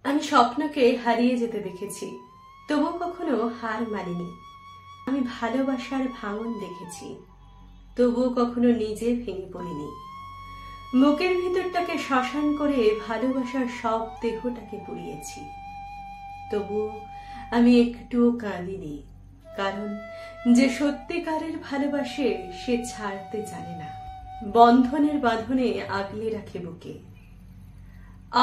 আমি স্বপ্নকে হারিয়ে যেতে দেখেছি, তবু কখনো হার মানিনি। আমি ভালোবাসার ভাঙন দেখেছি, তবুও কখনো নিজে ভেঙে পড়িনি। বুকের ভিতরটাকে শ্মশান করে ভালোবাসার সব দেহটাকে পুড়িয়েছি, তবুও আমি একটুও কাঁদিনি। কারণ যে সত্যিকারের ভালোবাসে সে ছাড়তে জানে না, বন্ধনের বাঁধনে আগলে রাখে বুকে।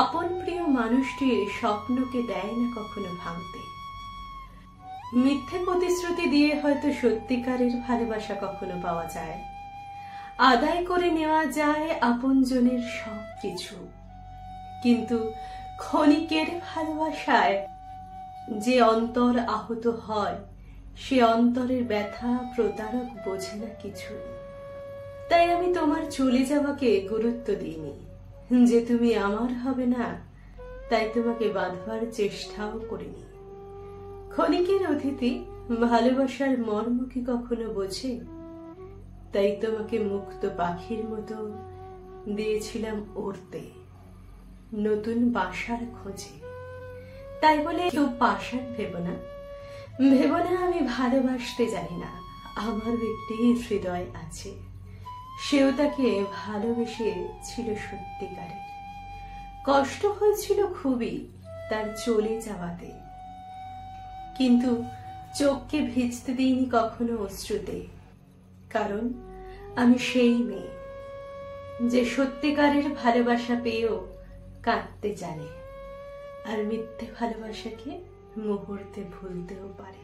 আপন প্রিয় মানুষটির স্বপ্নকে দেয় না কখনো ভাঙতে। মিথ্যে প্রতিশ্রুতি দিয়ে হয়তো সত্যিকারের ভালোবাসা কখনো পাওয়া যায়, আদায় করে নেওয়া যায় আপনজনের সবকিছু। কিন্তু ক্ষণিকের ভালোবাসায় যে অন্তর আহত হয়, সে অন্তরের ব্যথা প্রতারক বোঝে না কিছু। তাই আমি তোমার চলে যাওয়াকে গুরুত্ব দিইনি। যে তুমি আমার হবে না, তাই তোমাকে বাঁধবার চেষ্টাও করিনি। ক্ষণিকের অতিথি ভালোবাসার মর্ম কি কখনো বোঝে? তাই তোমাকে মুক্ত পাখির মতো দিয়েছিলাম উড়তে, নতুন বাসার খোঁজে। তাই বলে কেউ পাষাণ ভেবো না, ভেবো না আমি ভালোবাসতে জানি না। আমার একটি হৃদয় আছে, সেও তাকে ভালোবেসে ছিল সত্যিকারের। কষ্ট হয়েছিল খুবই তার চলে যাওয়াতে, কিন্তু চোখকে ভিজতে দিইনি কখনো অশ্রুতে। কারণ আমি সেই মেয়ে যে সত্যিকারের ভালোবাসা পেয়েও কাঁদতে জানে, আর মিথ্যে ভালোবাসাকে মুহূর্তে ভুলতেও পারে।